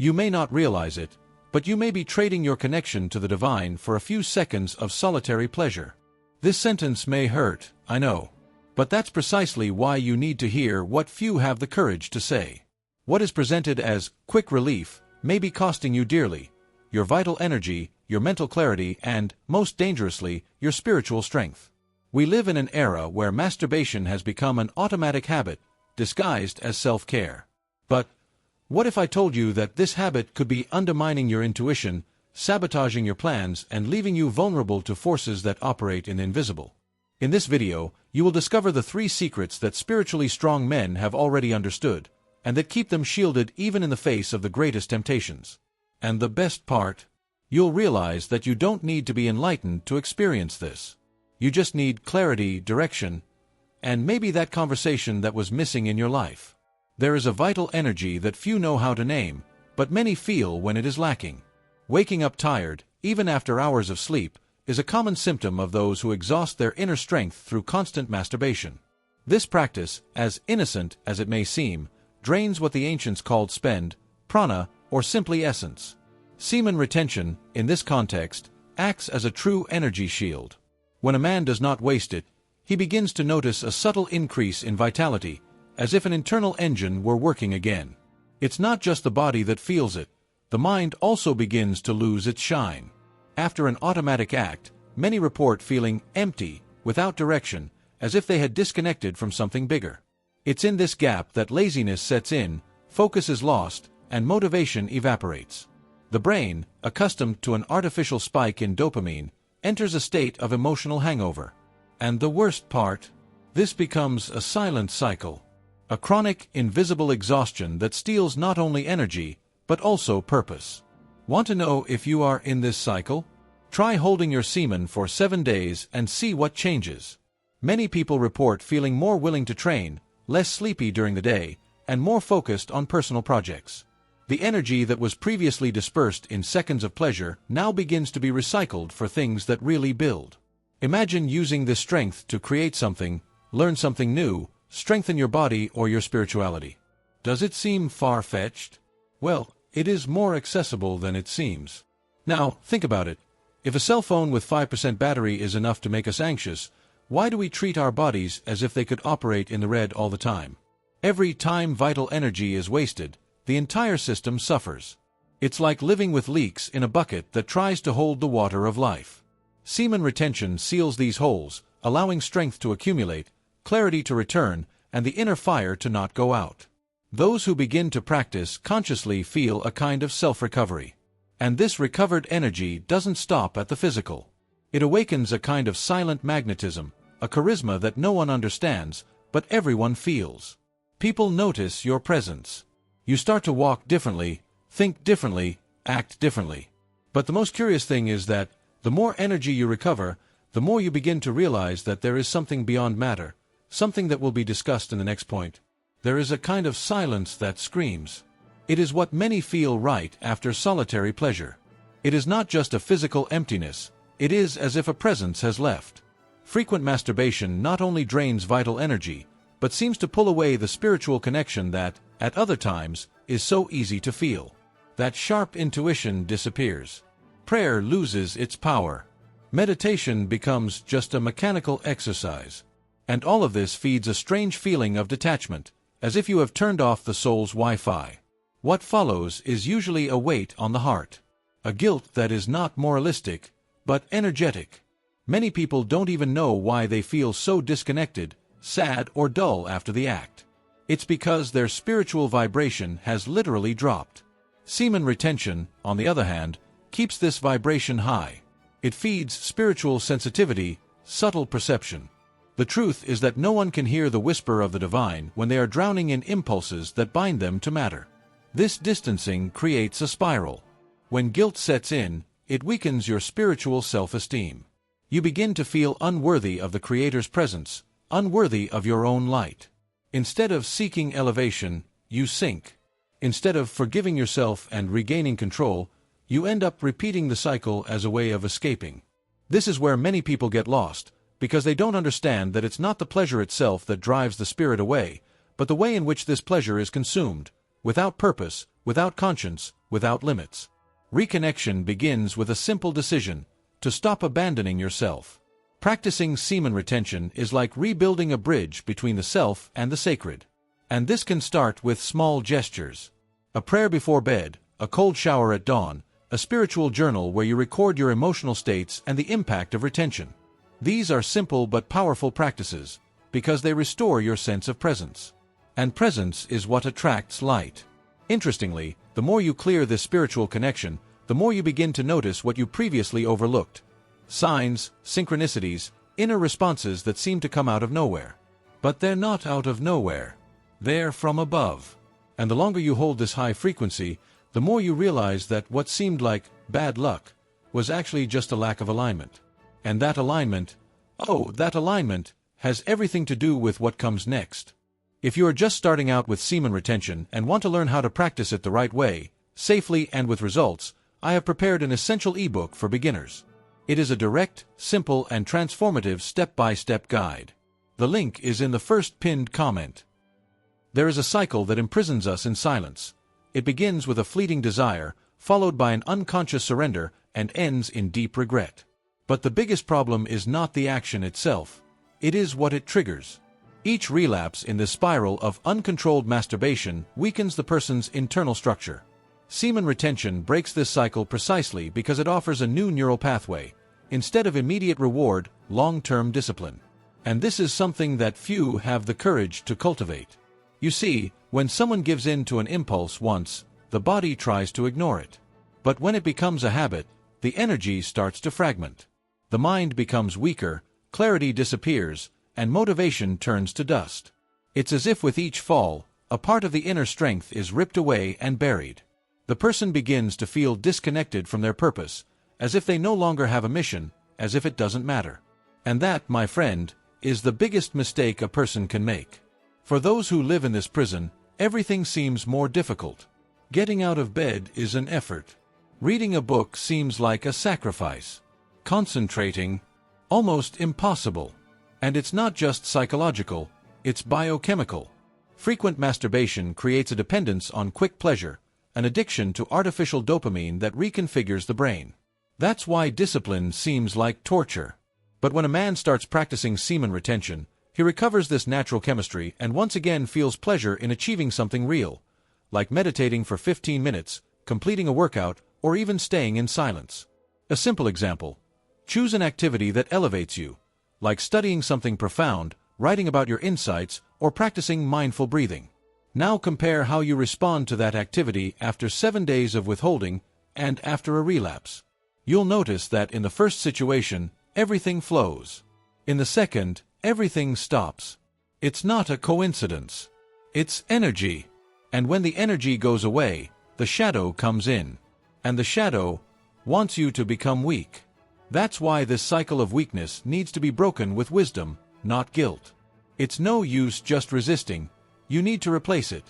You may not realize it, but you may be trading your connection to the divine for a few seconds of solitary pleasure. This sentence may hurt, I know. But that's precisely why you need to hear what few have the courage to say. What is presented as quick relief may be costing you dearly: your vital energy, your mental clarity, and, most dangerously, your spiritual strength. We live in an era where masturbation has become an automatic habit, disguised as self-care. But what if I told you that this habit could be undermining your intuition, sabotaging your plans, and leaving you vulnerable to forces that operate in the invisible? In this video, you will discover the 3 secrets that spiritually strong men have already understood, and that keep them shielded even in the face of the greatest temptations. And the best part? You'll realize that you don't need to be enlightened to experience this. You just need clarity, direction, and maybe that conversation that was missing in your life. There is a vital energy that few know how to name, but many feel when it is lacking. Waking up tired, even after hours of sleep, is a common symptom of those who exhaust their inner strength through constant masturbation. This practice, as innocent as it may seem, drains what the ancients called spend, prana, or simply essence. Semen retention, in this context, acts as a true energy shield. When a man does not waste it, he begins to notice a subtle increase in vitality, as if an internal engine were working again. It's not just the body that feels it, the mind also begins to lose its shine. After an automatic act, many report feeling empty, without direction, as if they had disconnected from something bigger. It's in this gap that laziness sets in, focus is lost, and motivation evaporates. The brain, accustomed to an artificial spike in dopamine, enters a state of emotional hangover. And the worst part? This becomes a silent cycle. A chronic, invisible exhaustion that steals not only energy, but also purpose. Want to know if you are in this cycle? Try holding your semen for 7 days and see what changes. Many people report feeling more willing to train, less sleepy during the day, and more focused on personal projects. The energy that was previously dispersed in seconds of pleasure now begins to be recycled for things that really build. Imagine using this strength to create something, learn something new, strengthen your body or your spirituality. Does it seem far-fetched? Well, it is more accessible than it seems. Now, think about it. If a cell phone with 5% battery is enough to make us anxious, why do we treat our bodies as if they could operate in the red all the time? Every time vital energy is wasted, the entire system suffers. It's like living with leaks in a bucket that tries to hold the water of life. Semen retention seals these holes, allowing strength to accumulate, clarity to return, and the inner fire to not go out. Those who begin to practice consciously feel a kind of self-recovery. And this recovered energy doesn't stop at the physical. It awakens a kind of silent magnetism, a charisma that no one understands, but everyone feels. People notice your presence. You start to walk differently, think differently, act differently. But the most curious thing is that, the more energy you recover, the more you begin to realize that there is something beyond matter, something that will be discussed in the next point. There is a kind of silence that screams. It is what many feel right after solitary pleasure. It is not just a physical emptiness, it is as if a presence has left. Frequent masturbation not only drains vital energy, but seems to pull away the spiritual connection that, at other times, is so easy to feel. That sharp intuition disappears. Prayer loses its power. Meditation becomes just a mechanical exercise. And all of this feeds a strange feeling of detachment, as if you have turned off the soul's Wi-Fi. What follows is usually a weight on the heart. A guilt that is not moralistic, but energetic. Many people don't even know why they feel so disconnected, sad, or dull after the act. It's because their spiritual vibration has literally dropped. Semen retention, on the other hand, keeps this vibration high. It feeds spiritual sensitivity, subtle perception. The truth is that no one can hear the whisper of the divine when they are drowning in impulses that bind them to matter. This distancing creates a spiral. When guilt sets in, it weakens your spiritual self-esteem. You begin to feel unworthy of the Creator's presence, unworthy of your own light. Instead of seeking elevation, you sink. Instead of forgiving yourself and regaining control, you end up repeating the cycle as a way of escaping. This is where many people get lost, because they don't understand that it's not the pleasure itself that drives the spirit away, but the way in which this pleasure is consumed, without purpose, without conscience, without limits. Reconnection begins with a simple decision: to stop abandoning yourself. Practicing semen retention is like rebuilding a bridge between the self and the sacred. And this can start with small gestures. A prayer before bed, a cold shower at dawn, a spiritual journal where you record your emotional states and the impact of retention. These are simple but powerful practices, because they restore your sense of presence. And presence is what attracts light. Interestingly, the more you clear this spiritual connection, the more you begin to notice what you previously overlooked. Signs, synchronicities, inner responses that seem to come out of nowhere. But they're not out of nowhere. They're from above. And the longer you hold this high frequency, the more you realize that what seemed like bad luck was actually just a lack of alignment. And that alignment has everything to do with what comes next. If you are just starting out with semen retention and want to learn how to practice it the right way, safely and with results, I have prepared an essential ebook for beginners. It is a direct, simple, and transformative step-by-step guide. The link is in the first pinned comment. There is a cycle that imprisons us in silence. It begins with a fleeting desire, followed by an unconscious surrender, and ends in deep regret. But the biggest problem is not the action itself. It is what it triggers. Each relapse in this spiral of uncontrolled masturbation weakens the person's internal structure. Semen retention breaks this cycle precisely because it offers a new neural pathway. Instead of immediate reward, long-term discipline. And this is something that few have the courage to cultivate. You see, when someone gives in to an impulse once, the body tries to ignore it. But when it becomes a habit, the energy starts to fragment. The mind becomes weaker, clarity disappears, and motivation turns to dust. It's as if with each fall, a part of the inner strength is ripped away and buried. The person begins to feel disconnected from their purpose, as if they no longer have a mission, as if it doesn't matter. And that, my friend, is the biggest mistake a person can make. For those who live in this prison, everything seems more difficult. Getting out of bed is an effort. Reading a book seems like a sacrifice. Concentrating, almost impossible. And it's not just psychological, it's biochemical. Frequent masturbation creates a dependence on quick pleasure, an addiction to artificial dopamine that reconfigures the brain. That's why discipline seems like torture. But when a man starts practicing semen retention, he recovers this natural chemistry and once again feels pleasure in achieving something real, like meditating for 15 minutes, completing a workout, or even staying in silence. A simple example. Choose an activity that elevates you, like studying something profound, writing about your insights, or practicing mindful breathing. Now compare how you respond to that activity after 7 days of withholding and after a relapse. You'll notice that in the first situation, everything flows. In the second, everything stops. It's not a coincidence. It's energy. And when the energy goes away, the shadow comes in. And the shadow wants you to become weak. That's why this cycle of weakness needs to be broken with wisdom, not guilt. It's no use just resisting. You need to replace it.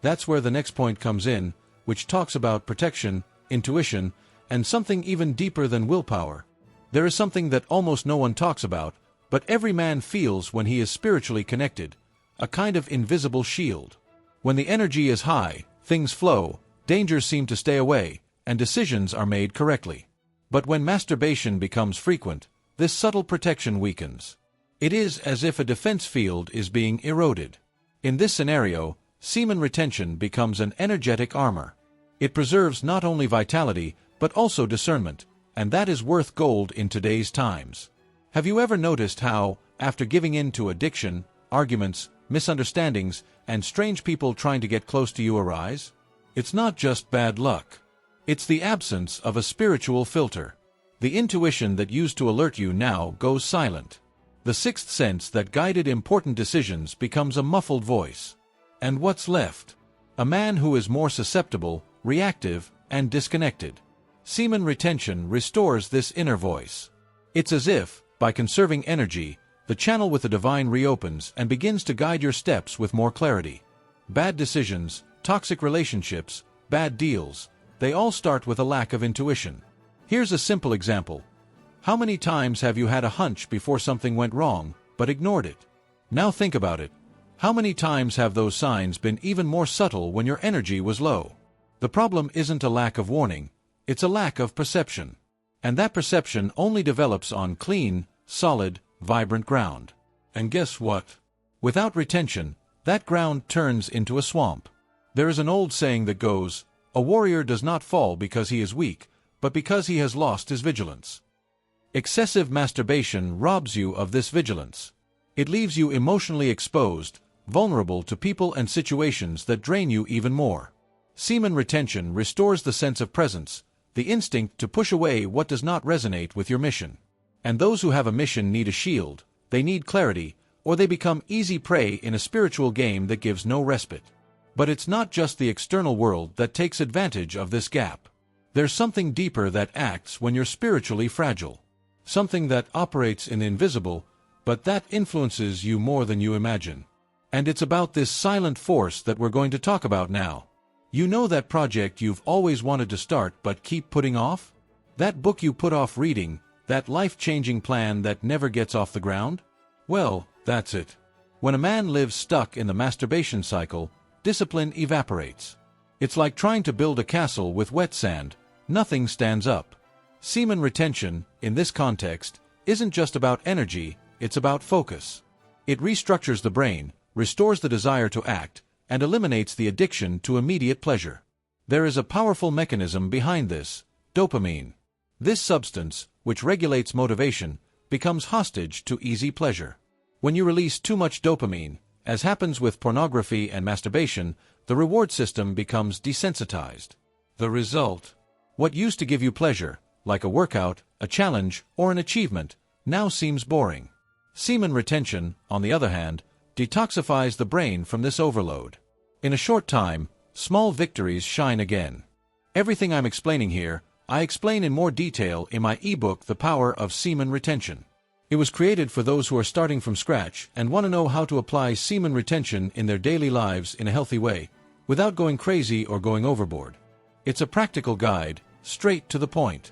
That's where the next point comes in, which talks about protection, intuition, and something even deeper than willpower. There is something that almost no one talks about, but every man feels when he is spiritually connected, a kind of invisible shield. When the energy is high, things flow, dangers seem to stay away, and decisions are made correctly. But when masturbation becomes frequent, this subtle protection weakens. It is as if a defense field is being eroded. In this scenario, semen retention becomes an energetic armor. It preserves not only vitality, but also discernment, and that is worth gold in today's times. Have you ever noticed how, after giving in to addiction, arguments, misunderstandings, and strange people trying to get close to you arise? It's not just bad luck. It's the absence of a spiritual filter. The intuition that used to alert you now goes silent. The sixth sense that guided important decisions becomes a muffled voice. And what's left? A man who is more susceptible, reactive, and disconnected. Semen retention restores this inner voice. It's as if, by conserving energy, the channel with the divine reopens and begins to guide your steps with more clarity. Bad decisions, toxic relationships, bad deals, they all start with a lack of intuition. Here's a simple example. How many times have you had a hunch before something went wrong, but ignored it? Now think about it. How many times have those signs been even more subtle when your energy was low? The problem isn't a lack of warning, it's a lack of perception. And that perception only develops on clean, solid, vibrant ground. And guess what? Without retention, that ground turns into a swamp. There is an old saying that goes, "A warrior does not fall because he is weak, but because he has lost his vigilance." Excessive masturbation robs you of this vigilance. It leaves you emotionally exposed, vulnerable to people and situations that drain you even more. Semen retention restores the sense of presence, the instinct to push away what does not resonate with your mission. And those who have a mission need a shield, they need clarity, or they become easy prey in a spiritual game that gives no respite. But it's not just the external world that takes advantage of this gap. There's something deeper that acts when you're spiritually fragile. Something that operates in the invisible, but that influences you more than you imagine. And it's about this silent force that we're going to talk about now. You know that project you've always wanted to start but keep putting off? That book you put off reading, that life-changing plan that never gets off the ground? Well, that's it. When a man lives stuck in the masturbation cycle, discipline evaporates. It's like trying to build a castle with wet sand. Nothing stands up. Semen retention, in this context, isn't just about energy, it's about focus. It restructures the brain, restores the desire to act, and eliminates the addiction to immediate pleasure. There is a powerful mechanism behind this: dopamine. This substance, which regulates motivation, becomes hostage to easy pleasure. When you release too much dopamine, as happens with pornography and masturbation, the reward system becomes desensitized. The result? What used to give you pleasure, like a workout, a challenge, or an achievement, now seems boring. Semen retention, on the other hand, detoxifies the brain from this overload. In a short time, small victories shine again. Everything I'm explaining here, I explain in more detail in my ebook The Power of Semen Retention. It was created for those who are starting from scratch and want to know how to apply semen retention in their daily lives in a healthy way, without going crazy or going overboard. It's a practical guide, straight to the point.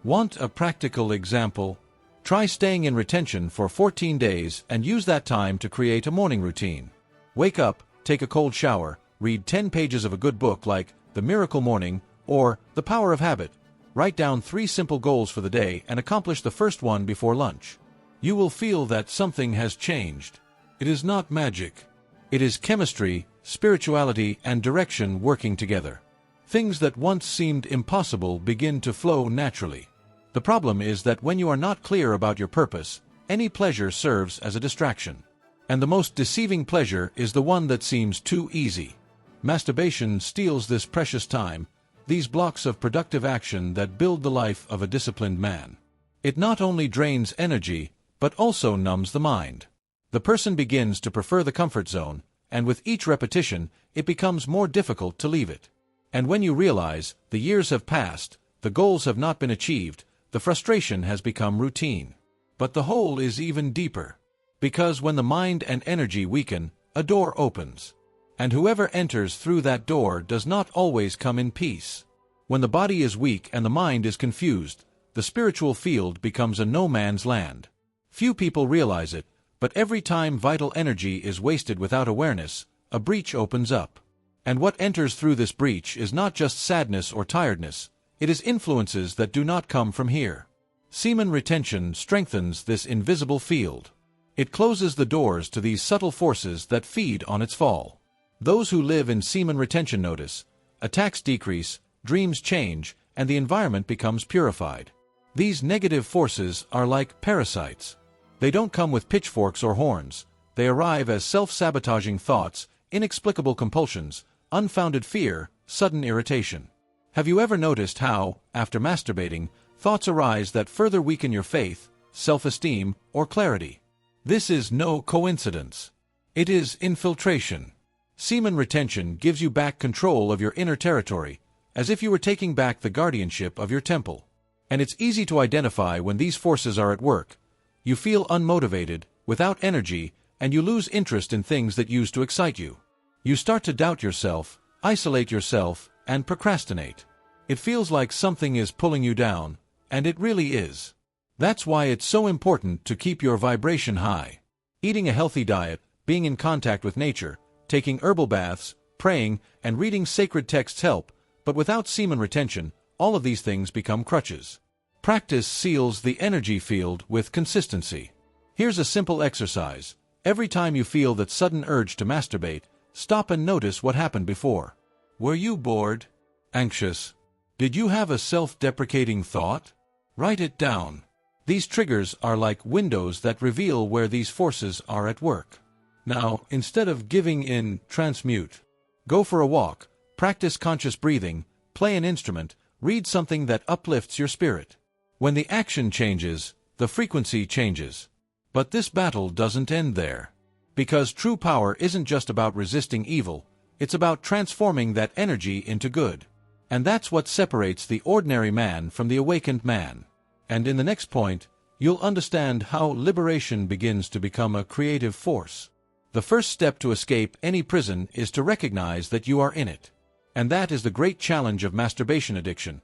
Want a practical example? Try staying in retention for 14 days and use that time to create a morning routine. Wake up, take a cold shower, read 10 pages of a good book like The Miracle Morning or The Power of Habit. Write down 3 simple goals for the day and accomplish the first one before lunch. You will feel that something has changed. It is not magic. It is chemistry, spirituality, and direction working together. Things that once seemed impossible begin to flow naturally. The problem is that when you are not clear about your purpose, any pleasure serves as a distraction. And the most deceiving pleasure is the one that seems too easy. Masturbation steals this precious time, these blocks of productive action that build the life of a disciplined man. It not only drains energy, but also numbs the mind. The person begins to prefer the comfort zone, and with each repetition, it becomes more difficult to leave it. And when you realize the years have passed, the goals have not been achieved, the frustration has become routine. But the hole is even deeper. Because when the mind and energy weaken, a door opens. And whoever enters through that door does not always come in peace. When the body is weak and the mind is confused, the spiritual field becomes a no man's land. Few people realize it, but every time vital energy is wasted without awareness, a breach opens up. And what enters through this breach is not just sadness or tiredness, it is influences that do not come from here. Semen retention strengthens this invisible field. It closes the doors to these subtle forces that feed on its fall. Those who live in semen retention notice, attacks decrease, dreams change, and the environment becomes purified. These negative forces are like parasites. They don't come with pitchforks or horns. They arrive as self-sabotaging thoughts, inexplicable compulsions, unfounded fear, sudden irritation. Have you ever noticed how, after masturbating, thoughts arise that further weaken your faith, self-esteem, or clarity? This is no coincidence. It is infiltration. Semen retention gives you back control of your inner territory, as if you were taking back the guardianship of your temple. And it's easy to identify when these forces are at work. You feel unmotivated, without energy, and you lose interest in things that used to excite you. You start to doubt yourself, isolate yourself, and procrastinate. It feels like something is pulling you down, and it really is. That's why it's so important to keep your vibration high. Eating a healthy diet, being in contact with nature, taking herbal baths, praying, and reading sacred texts help, But without semen retention, all of these things become crutches. Practice seals the energy field with consistency. Here's a simple exercise. Every time you feel that sudden urge to masturbate, stop and notice what happened before. Were you bored? Anxious? Did you have a self-deprecating thought? Write it down. These triggers are like windows that reveal where these forces are at work. Now, instead of giving in, transmute. Go for a walk, practice conscious breathing, play an instrument, read something that uplifts your spirit. When the action changes, the frequency changes. But this battle doesn't end there. Because true power isn't just about resisting evil, it's about transforming that energy into good. And that's what separates the ordinary man from the awakened man. And in the next point, you'll understand how liberation begins to become a creative force. The first step to escape any prison is to recognize that you are in it. And that is the great challenge of masturbation addiction.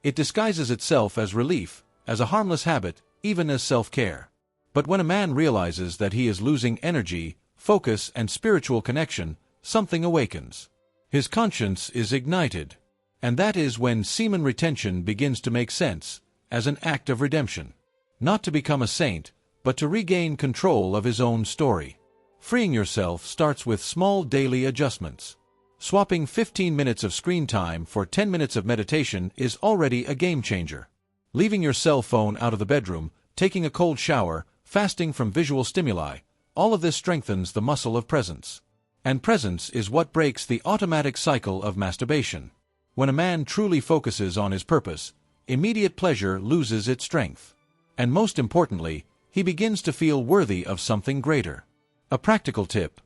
It disguises itself as relief, as a harmless habit, even as self-care. But when a man realizes that he is losing energy, focus, and spiritual connection, something awakens. His conscience is ignited. And that is when semen retention begins to make sense, as an act of redemption. Not to become a saint, but to regain control of his own story. Freeing yourself starts with small daily adjustments. Swapping 15 minutes of screen time for 10 minutes of meditation is already a game changer. Leaving your cell phone out of the bedroom, taking a cold shower, fasting from visual stimuli, all of this strengthens the muscle of presence. And presence is what breaks the automatic cycle of masturbation. When a man truly focuses on his purpose, immediate pleasure loses its strength. And most importantly, he begins to feel worthy of something greater. A practical tip: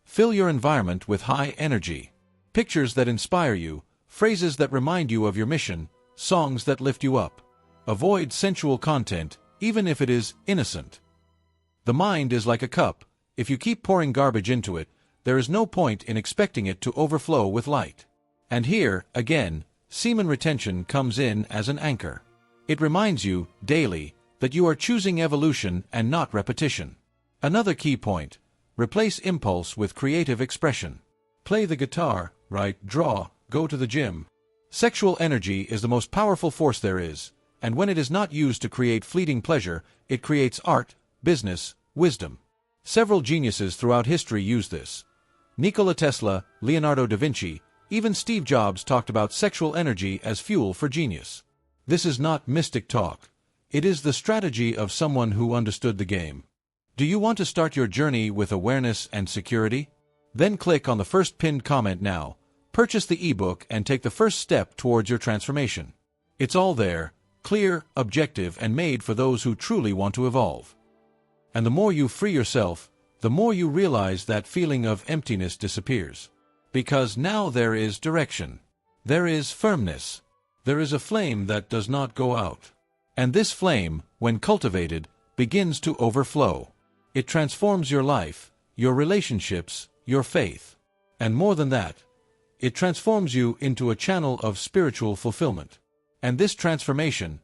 fill your environment with high energy. Pictures that inspire you, phrases that remind you of your mission, songs that lift you up. Avoid sensual content, even if it is innocent. The mind is like a cup. If you keep pouring garbage into it, there is no point in expecting it to overflow with light. And here, again, semen retention comes in as an anchor. It reminds you, daily, that you are choosing evolution and not repetition. Another key point: replace impulse with creative expression. Play the guitar, write, draw, go to the gym. Sexual energy is the most powerful force there is, and when it is not used to create fleeting pleasure, it creates art, business, wisdom. Several geniuses throughout history use this. Nikola Tesla, Leonardo da Vinci, even Steve Jobs talked about sexual energy as fuel for genius. This is not mystic talk. It is the strategy of someone who understood the game. Do you want to start your journey with awareness and security? Then click on the first pinned comment now, purchase the ebook, and take the first step towards your transformation. It's all there, clear, objective, and made for those who truly want to evolve. And the more you free yourself, the more you realize that feeling of emptiness disappears. Because now there is direction. There is firmness. There is a flame that does not go out. And this flame, when cultivated, begins to overflow. It transforms your life, your relationships, your faith. And more than that, it transforms you into a channel of spiritual fulfillment. And this transformation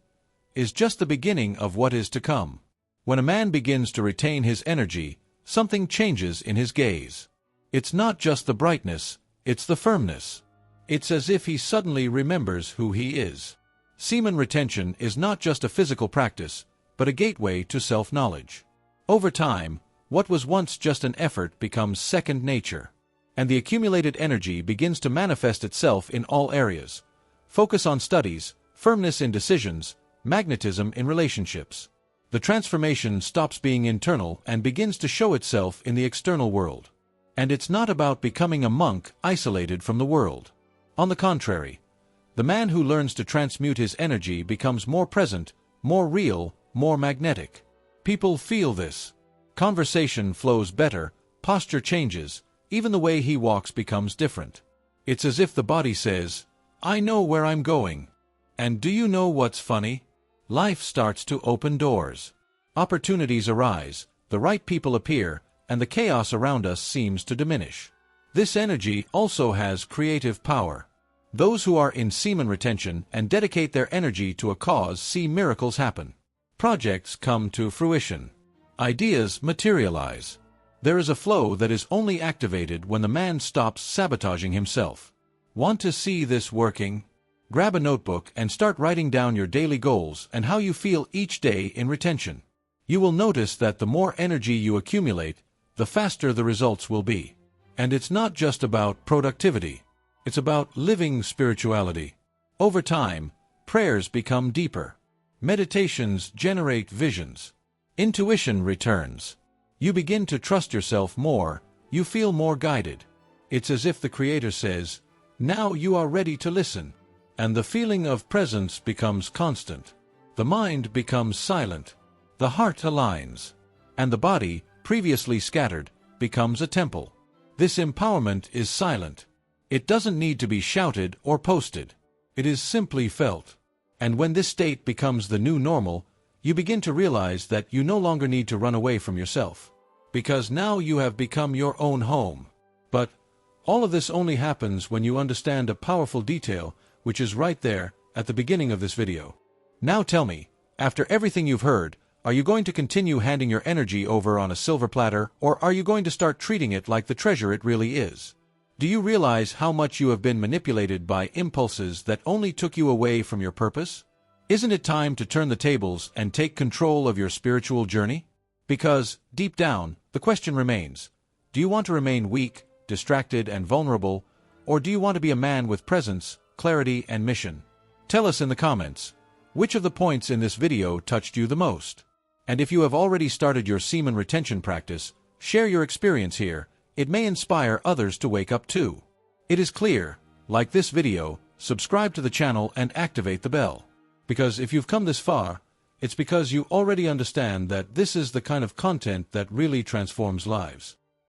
is just the beginning of what is to come. When a man begins to retain his energy, something changes in his gaze. It's not just the brightness, it's the firmness. It's as if he suddenly remembers who he is. Semen retention is not just a physical practice, but a gateway to self-knowledge. Over time, what was once just an effort becomes second nature. And the accumulated energy begins to manifest itself in all areas. Focus on studies, firmness in decisions, magnetism in relationships. The transformation stops being internal and begins to show itself in the external world. And it's not about becoming a monk isolated from the world. On the contrary, the man who learns to transmute his energy becomes more present, more real, more magnetic. People feel this. Conversation flows better, posture changes, even the way he walks becomes different. It's as if the body says, "I know where I'm going." And do you know what's funny? Life starts to open doors. Opportunities arise, the right people appear, and the chaos around us seems to diminish. This energy also has creative power. Those who are in semen retention and dedicate their energy to a cause see miracles happen. Projects come to fruition. Ideas materialize. There is a flow that is only activated when the man stops sabotaging himself. Want to see this working? Grab a notebook and start writing down your daily goals and how you feel each day in retention. You will notice that the more energy you accumulate, the faster the results will be. And it's not just about productivity. It's about living spirituality. Over time, prayers become deeper. Meditations generate visions. Intuition returns. You begin to trust yourself more, you feel more guided. It's as if the Creator says, "Now you are ready to listen." And the feeling of presence becomes constant. The mind becomes silent. The heart aligns. And the body, previously scattered, becomes a temple. This empowerment is silent. It doesn't need to be shouted or posted. It is simply felt. And when this state becomes the new normal, you begin to realize that you no longer need to run away from yourself. Because now you have become your own home. But all of this only happens when you understand a powerful detail, which is right there at the beginning of this video. Now tell me, after everything you've heard, are you going to continue handing your energy over on a silver platter, or are you going to start treating it like the treasure it really is? Do you realize how much you have been manipulated by impulses that only took you away from your purpose? Isn't it time to turn the tables and take control of your spiritual journey? Because, deep down, the question remains, do you want to remain weak, distracted, and vulnerable, or do you want to be a man with presence, clarity, and mission? Tell us in the comments, which of the points in this video touched you the most? And if you have already started your semen retention practice, share your experience here. It may inspire others to wake up too. It is clear, like this video, subscribe to the channel and activate the bell. Because if you've come this far, it's because you already understand that this is the kind of content that really transforms lives.